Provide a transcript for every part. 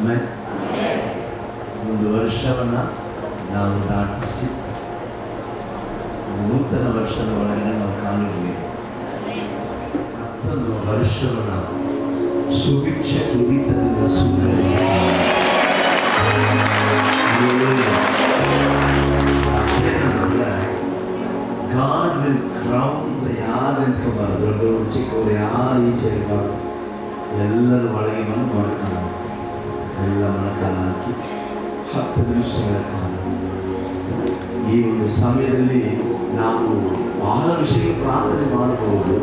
ಆಮೇಲೆ ಒಂದು ವರ್ಷವನ್ನು ನಾವು ದಾಟಿಸಿ ನೂತನ ವರ್ಷದ ಒಳಗಡೆ ನಾವು ಕಾಲಿಡಬೇಕು. ಮತ್ತೊಂದು ವರ್ಷವನ್ನು ಸುಭಿಕ್ಷ ಕಿರೀಟದಿಂದ ಸ್ವೀಕರಿಸಿ God will crown ಯಾರು ನಿಂತ್ಕೋಬಾರ್ದು, ದೊಡ್ಡವರು ಚಿಕ್ಕವರು ಯಾರು ಈಚೆ ಇರಬಾರ್ದು. ಎಲ್ಲರ ಒಳಗೆ ಬಂದು ಮೊಣಕಾಲ ಎಲ್ಲ ಮೊಣಕಾಲ ಹಾಕಿ 10 ನಿಮಿಷಗಳ ಕಾಲ ಈ ಒಂದು ಸಮಯದಲ್ಲಿ ನಾವು ಬಹಳ ವಿಷಯ ಪ್ರಾರ್ಥನೆ ಮಾಡಬಹುದು.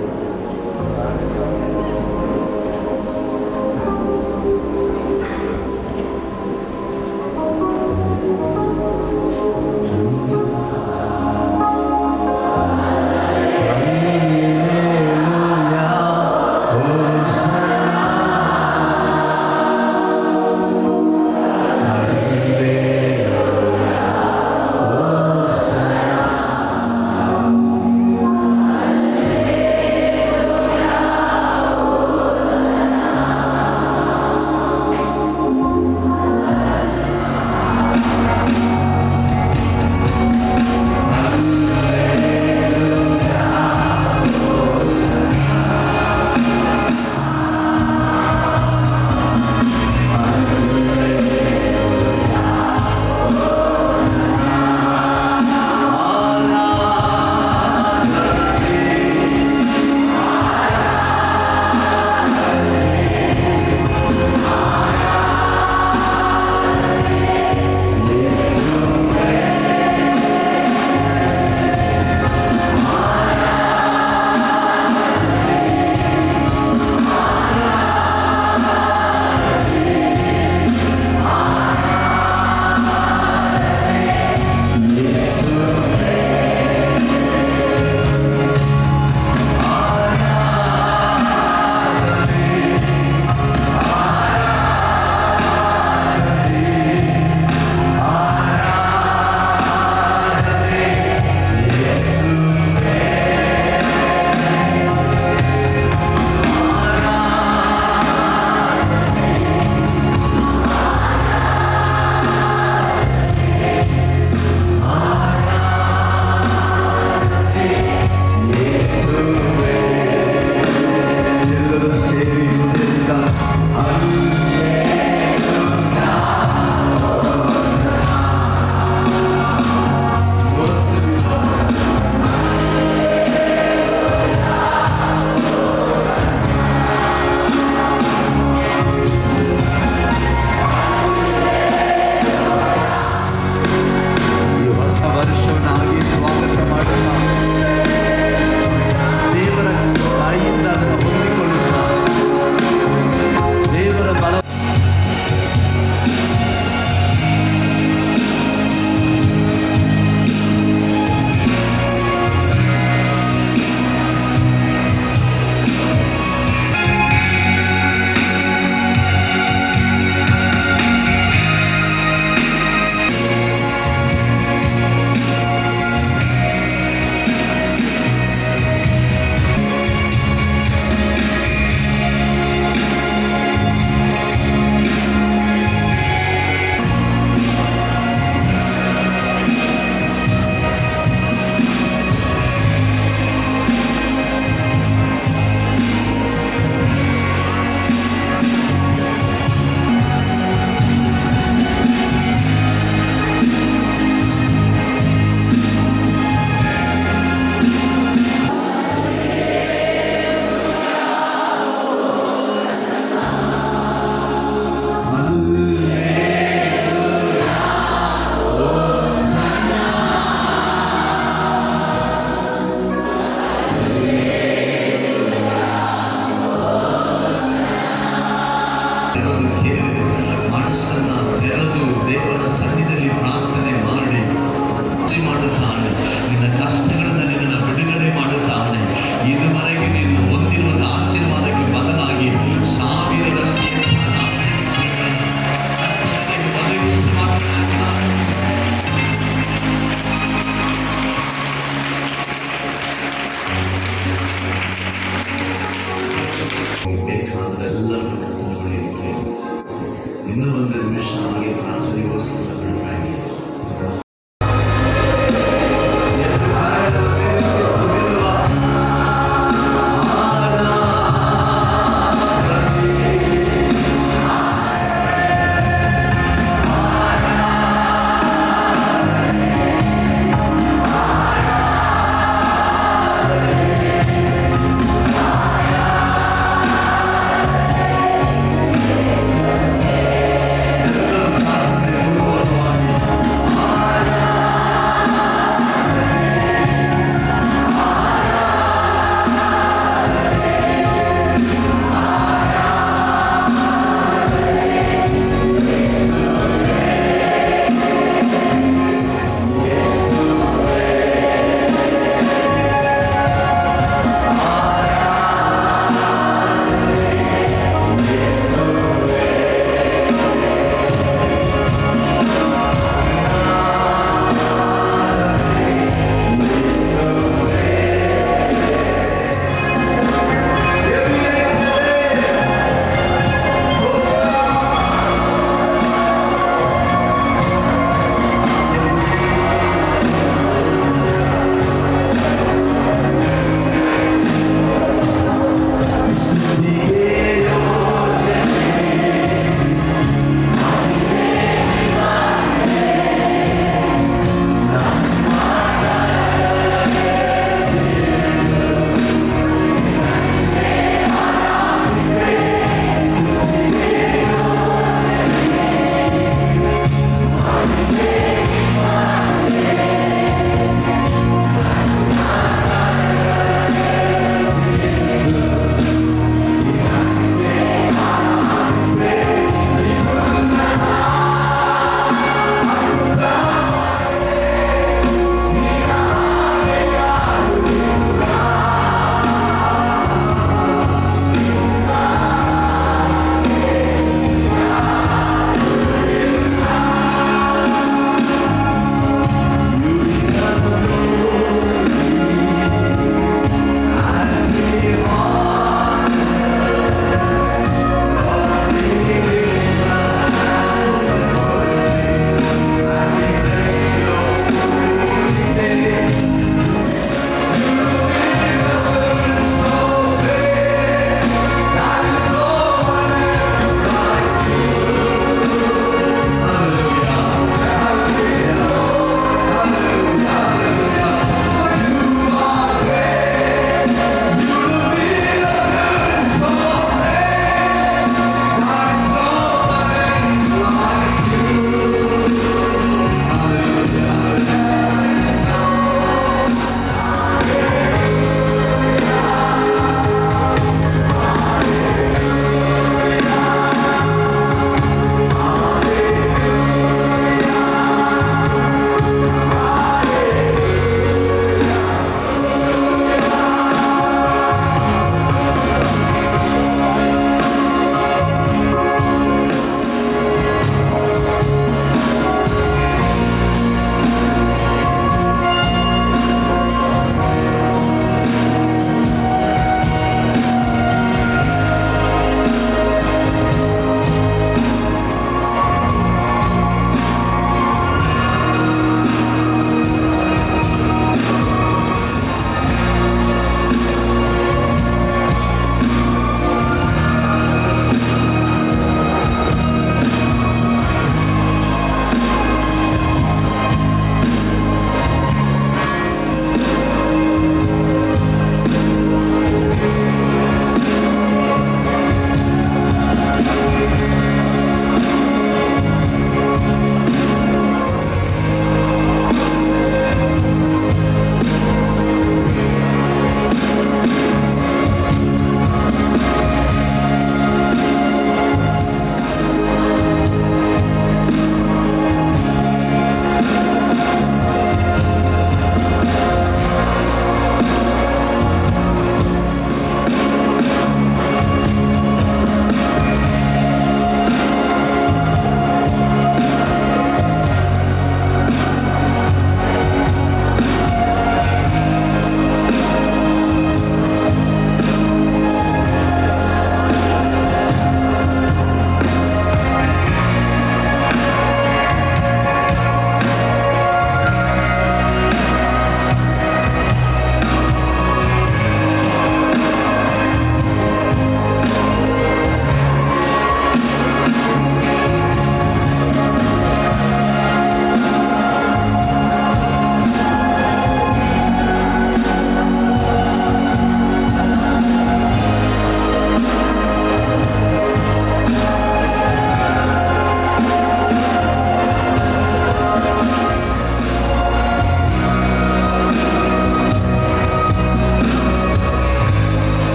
ನಿಮಿಷ ಹಾಗೆ ಪ್ರಾರ್ಥನೆಗೋಸ್ಕರ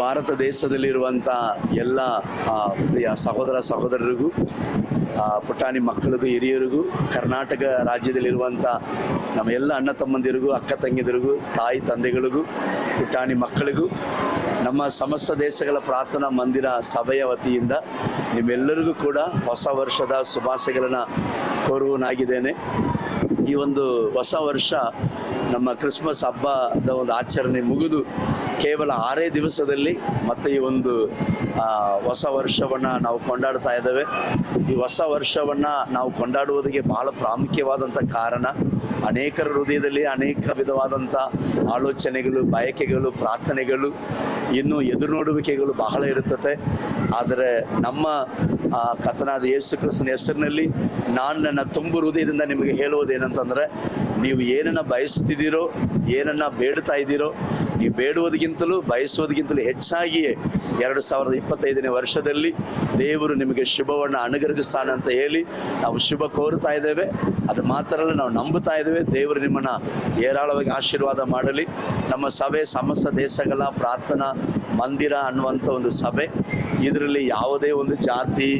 ಭಾರತ ದೇಶದಲ್ಲಿರುವಂಥ ಎಲ್ಲ ಪ್ರಿಯ ಸಹೋದರ ಸಹೋದರರಿಗೂ, ಪುಟಾಣಿ ಮಕ್ಕಳಿಗೂ, ಹಿರಿಯರಿಗೂ, ಕರ್ನಾಟಕ ರಾಜ್ಯದಲ್ಲಿರುವಂಥ ನಮ್ಮ ಎಲ್ಲ ಅಣ್ಣ ತಮ್ಮಂದಿರಿಗೂ, ಅಕ್ಕ ತಂಗಿದಿರಿಗೂ, ತಾಯಿ ತಂದೆಗಳಿಗೂ, ಪುಟಾಣಿ ಮಕ್ಕಳಿಗೂ, ನಮ್ಮ ಸಮಸ್ತ ದೇಶಗಳ ಪ್ರಾರ್ಥನಾ ಮಂದಿರ ಸಭೆಯ ವತಿಯಿಂದ ನಿಮ್ಮೆಲ್ಲರಿಗೂ ಕೂಡ ಹೊಸ ವರ್ಷದ ಶುಭಾಶಯಗಳನ್ನು ಕೋರುವನಾಗಿದ್ದೇನೆ. ಈ ಒಂದು ಹೊಸ ವರ್ಷ ನಮ್ಮ ಕ್ರಿಸ್ಮಸ್ ಹಬ್ಬದ ಒಂದು ಆಚರಣೆ ಮುಗಿದು ಕೇವಲ 6 ದಿವಸದಲ್ಲಿ ಮತ್ತೆ ಈ ಒಂದು ಹೊಸ ವರ್ಷವನ್ನು ನಾವು ಕೊಂಡಾಡ್ತಾ ಇದ್ದೇವೆ. ಈ ಹೊಸ ವರ್ಷವನ್ನು ನಾವು ಕೊಂಡಾಡುವುದಕ್ಕೆ ಬಹಳ ಪ್ರಾಮುಖ್ಯವಾದಂಥ ಕಾರಣ, ಅನೇಕರ ಹೃದಯದಲ್ಲಿ ಅನೇಕ ವಿಧವಾದಂಥ ಆಲೋಚನೆಗಳು, ಬಯಕೆಗಳು, ಪ್ರಾರ್ಥನೆಗಳು, ಇನ್ನು ಎದುರು ನೋಡುವಿಕೆಗಳು ಬಹಳ ಇರುತ್ತದೆ. ಆದರೆ ನಮ್ಮ ಕರ್ತನಾದ ಯೇಸು ಕ್ರಿಸ್ತನ ಹೆಸರಿನಲ್ಲಿ ನಾನು ನನ್ನ ತುಂಬು ಹೃದಯದಿಂದ ನಿಮಗೆ ಹೇಳುವುದೇನಂತಂದರೆ, ನೀವು ಏನನ್ನು ಬಯಸುತ್ತಿದ್ದೀರೋ, ಏನನ್ನು ಬೇಡ್ತಾ ಇದ್ದೀರೋ, ನೀವು ಬೇಡುವುದಕ್ಕಿಂತಲೂ ಬಯಸುವುದಕ್ಕಿಂತಲೂ ಹೆಚ್ಚಾಗಿಯೇ 2025ನೇ ವರ್ಷದಲ್ಲಿ ದೇವರು ನಿಮಗೆ ಶುಭವನ್ನು ಅನುಗ್ರಹಿಸ್ತಾನೆ ಅಂತ ಹೇಳಿ ನಾವು ಶುಭ ಕೋರುತ್ತಾ ಇದ್ದೇವೆ. ಅದು ಮಾತ್ರ ಅಲ್ಲ, ನಾವು ನಂಬುತ್ತಾ ಇದ್ದೇವೆ ದೇವರು ನಿಮ್ಮನ್ನು ಏರಾಳವಾಗಿ ಆಶೀರ್ವಾದ ಮಾಡಲಿ. ನಮ್ಮ ಸಭೆ ಸಮಸ್ತ ದೇಶಗಳ ಪ್ರಾರ್ಥನಾ ಮಂದಿರ ಅನ್ನುವಂಥ ಒಂದು ಸಭೆ. ಇದರಲ್ಲಿ ಯಾವುದೇ ಒಂದು ಜಾತಿ,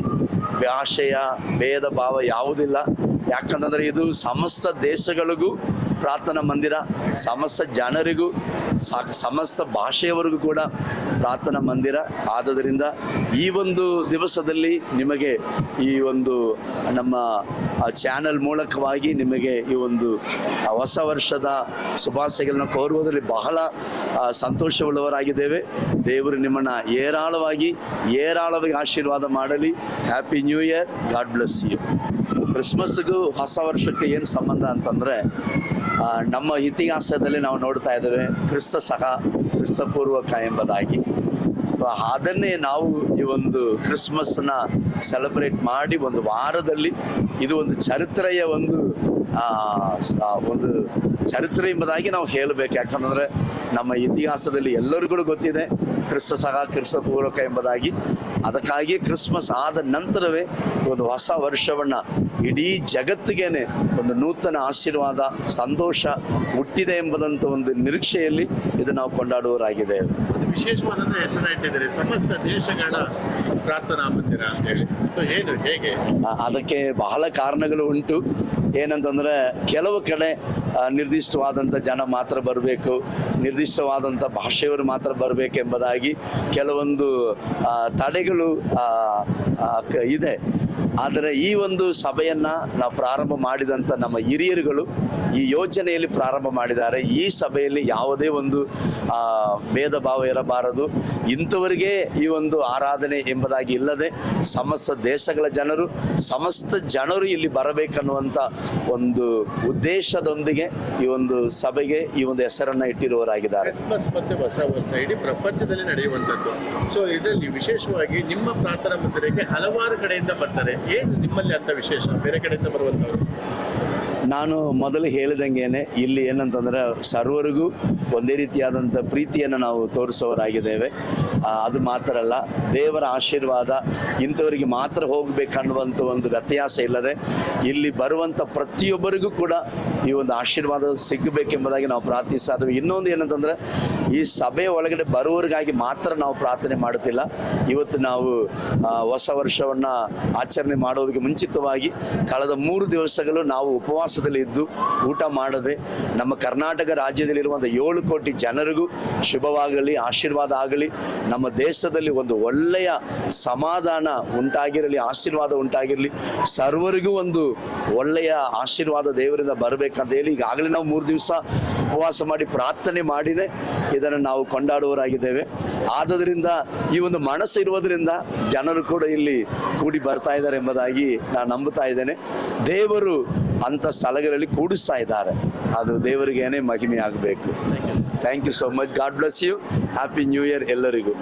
ಭಾಷೆಯ ಭೇದ ಭಾವ ಯಾವುದಿಲ್ಲ. ಯಾಕಂತಂದರೆ ಇದು ಸಮಸ್ತ ದೇಶಗಳಿಗೂ ಪ್ರಾರ್ಥನಾ ಮಂದಿರ, ಸಮಸ್ತ ಜನರಿಗೂ, ಸಮಸ್ತ ಭಾಷೆಯವರಿಗೂ ಕೂಡ ಪ್ರಾರ್ಥನಾ ಮಂದಿರ. ಆದುದರಿಂದ ಈ ಒಂದು ದಿವಸದಲ್ಲಿ ನಿಮಗೆ ಈ ಒಂದು ನಮ್ಮ ಚಾನಲ್ ಮೂಲಕವಾಗಿ ನಿಮಗೆ ಈ ಒಂದು ಹೊಸ ವರ್ಷದ ಶುಭಾಶಯಗಳನ್ನು ಕೋರುವುದರಲ್ಲಿ ಬಹಳ ಸಂತೋಷವುಳ್ಳವರಾಗಿದ್ದೇವೆ. ದೇವರು ನಿಮ್ಮನ್ನು ಏರಾಳವಾಗಿ ಆಶೀರ್ವಾದ ಮಾಡಲಿ. Happy new year. God bless you. ಕ್ರಿಸ್ಮಸ್ಗೂ ಹೊಸ ವರ್ಷಕ್ಕೆ ಏನು ಸಂಬಂಧ ಅಂತಂದರೆ, ನಮ್ಮ ಇತಿಹಾಸದಲ್ಲಿ ನಾವು ನೋಡ್ತಾ ಇದ್ದೇವೆ ಕ್ರಿಸ್ತಪೂರ್ವಕ ಎಂಬುದಾಗಿ. ಸೊ ಅದನ್ನೇ ನಾವು ಈ ಒಂದು ಕ್ರಿಸ್ಮಸ್ನ ಸೆಲೆಬ್ರೇಟ್ ಮಾಡಿ ಒಂದು ವಾರದಲ್ಲಿ ಇದು ಒಂದು ಚರಿತ್ರೆಯ ಒಂದು ಚರಿತ್ರೆ ಎಂಬುದಾಗಿ ನಾವು ಹೇಳಬೇಕು. ಯಾಕಂತಂದರೆ ನಮ್ಮ ಇತಿಹಾಸದಲ್ಲಿ ಎಲ್ಲರಿಗೂ ಗೊತ್ತಿದೆ ಕ್ರಿಸ್ತಪೂರ್ವಕ ಎಂಬುದಾಗಿ. ಅದಕ್ಕಾಗಿ ಕ್ರಿಸ್ಮಸ್ ಆದ ನಂತರವೇ ಒಂದು ಹೊಸ ವರ್ಷವನ್ನು ಇಡೀ ಜಗತ್ತಿಗೇನೆ ಒಂದು ನೂತನ ಆಶೀರ್ವಾದ, ಸಂತೋಷ ಹುಟ್ಟಿದೆ ಎಂಬುದಂಥ ಒಂದು ನಿರೀಕ್ಷೆಯಲ್ಲಿ ಇದು ನಾವು ಕೊಂಡಾಡುವವರಾಗಿದ್ದೇವೆ. ಒಂದು ವಿಶೇಷವಾದಂಥ ಹೆಸರು ಇಟ್ಟಿದ್ದಾರೆ, ಸಮಸ್ತ ದೇಶಗಳ ಪ್ರಾರ್ಥನಾ ಮಂದಿರ ಅಂತೇಳಿ. ಸೊ ಹೇಗೆ ಅದಕ್ಕೆ ಬಹಳ ಕಾರಣಗಳು ಉಂಟು. ಏನಂತಂದರೆ, ಕೆಲವು ಕಡೆ ನಿರ್ದಿಷ್ಟವಾದಂಥ ಜನ ಮಾತ್ರ ಬರಬೇಕು, ನಿರ್ದಿಷ್ಟವಾದಂಥ ಭಾಷೆಯವರು ಮಾತ್ರ ಬರಬೇಕೆಂಬುದಾಗಿ ಕೆಲವೊಂದು ತಡೆಗಳು ಇದೆ. ಆದರೆ ಈ ಒಂದು ಸಭೆಯನ್ನು ನಾವು ಪ್ರಾರಂಭ ಮಾಡಿದಂಥ ನಮ್ಮ ಹಿರಿಯರುಗಳು ಈ ಯೋಜನೆಯಲ್ಲಿ ಪ್ರಾರಂಭ ಮಾಡಿದ್ದಾರೆ. ಈ ಸಭೆಯಲ್ಲಿ ಯಾವುದೇ ಒಂದು ಭೇದ ಭಾವ ಇರಬಾರದು. ಇಂಥವರಿಗೆ ಈ ಒಂದು ಆರಾಧನೆ ಎಂಬುದಾಗಿ ಇಲ್ಲದೆ ಸಮಸ್ತ ದೇಶಗಳ ಸಮಸ್ತ ಜನರು ಇಲ್ಲಿ ಬರಬೇಕನ್ನುವಂಥ ಒಂದು ಉದ್ದೇಶದೊಂದಿಗೆ ಈ ಒಂದು ಸಭೆಗೆ ಈ ಒಂದು ಹೆಸರನ್ನು ಇಟ್ಟಿರುವವರಾಗಿದ್ದಾರೆ. ಕ್ರಿಸ್ಮಸ್ ಮತ್ತು ಹೊಸ ವರ್ಷ ಇಡೀ ಪ್ರಪಂಚದಲ್ಲಿ ನಡೆಯುವಂಥದ್ದು. ಸೊ ಇದರಲ್ಲಿ ವಿಶೇಷವಾಗಿ ನಿಮ್ಮ ಪ್ರಾರ್ಥನಾ ಮಂದಿರಕ್ಕೆ ಹಲವಾರು ಕಡೆಯಿಂದ ಬರ್ತಾರೆ. ಏನು ನಿಮ್ಮಲ್ಲಿ ಅಂತ ವಿಶೇಷ ಬೇರೆ ಕಡೆಯಿಂದ ಬರುವಂಥವ್ರು? ನಾನು ಮೊದಲು ಹೇಳಿದಂಗೆನೆ ಇಲ್ಲಿ ಏನಂತಂದರೆ, ಸರ್ವರಿಗೂ ಒಂದೇ ರೀತಿಯಾದಂಥ ಪ್ರೀತಿಯನ್ನು ನಾವು ತೋರಿಸೋರಾಗಿದ್ದೇವೆ. ಅದು ಮಾತ್ರ ಅಲ್ಲ, ದೇವರ ಆಶೀರ್ವಾದ ಇಂಥವರಿಗೆ ಮಾತ್ರ ಹೋಗಬೇಕನ್ನುವಂಥ ಒಂದು ವ್ಯತ್ಯಾಸ ಇಲ್ಲದೆ ಇಲ್ಲಿ ಬರುವಂಥ ಪ್ರತಿಯೊಬ್ಬರಿಗೂ ಕೂಡ ಈ ಒಂದು ಆಶೀರ್ವಾದ ಸಿಗಬೇಕೆಂಬುದಾಗಿ ನಾವು ಪ್ರಾರ್ಥಿಸಿದ್ವಿ. ಇನ್ನೊಂದು ಏನಂತಂದರೆ, ಈ ಸಭೆಯ ಒಳಗಡೆ ಬರುವವರಿಗಾಗಿ ಮಾತ್ರ ನಾವು ಪ್ರಾರ್ಥನೆ ಮಾಡುತ್ತಿಲ್ಲ. ಇವತ್ತು ನಾವು ಹೊಸ ವರ್ಷವನ್ನು ಆಚರಣೆ ಮಾಡೋದಕ್ಕೆ ಮುಂಚಿತವಾಗಿ ಕಳೆದ 3 ದಿವಸಗಳು ನಾವು ಉಪವಾಸದಲ್ಲಿ ಇದ್ದು ಊಟ ಮಾಡದೆ ನಮ್ಮ ಕರ್ನಾಟಕ ರಾಜ್ಯದಲ್ಲಿರುವಂಥ 7 ಕೋಟಿ ಜನರಿಗೂ ಶುಭವಾಗಲಿ, ಆಶೀರ್ವಾದ ಆಗಲಿ, ನಮ್ಮ ದೇಶದಲ್ಲಿ ಒಂದು ಒಳ್ಳೆಯ ಸಮಾಧಾನ ಉಂಟಾಗಿರಲಿ, ಆಶೀರ್ವಾದ ಉಂಟಾಗಿರಲಿ, ಸರ್ವರಿಗೂ ಒಂದು ಒಳ್ಳೆಯ ಆಶೀರ್ವಾದ ದೇವರಿಂದ ಬರಬೇಕಂತ ಹೇಳಿ ಈಗಾಗಲೇ ನಾವು 3 ದಿವಸ ಉಪವಾಸ ಮಾಡಿ ಪ್ರಾರ್ಥನೆ ಮಾಡಿನೇ ಇದನ್ನು ನಾವು ಕೊಂಡಾಡುವವರಾಗಿದ್ದೇವೆ. ಆದ್ದರಿಂದ ಈ ಒಂದು ಮನಸ್ಸು ಇರುವುದರಿಂದ ಜನರು ಕೂಡ ಇಲ್ಲಿ ಕೂಡಿ ಬರ್ತಾ ಇದ್ದಾರೆ ಎಂಬುದಾಗಿ ನಾನು ನಂಬುತ್ತಾ ಇದ್ದೇನೆ. ದೇವರು ಅಂಥ ಸ್ಥಳಗಳಲ್ಲಿ ಕೂಡಿಸ್ತಾ ಇದ್ದಾರೆ. ಅದು ದೇವರಿಗೇನೆ ಮಹಿಮೆ ಆಗಬೇಕು. Thank you so much. God bless you. Happy new year ಎಲ್ಲರಿಗೂ.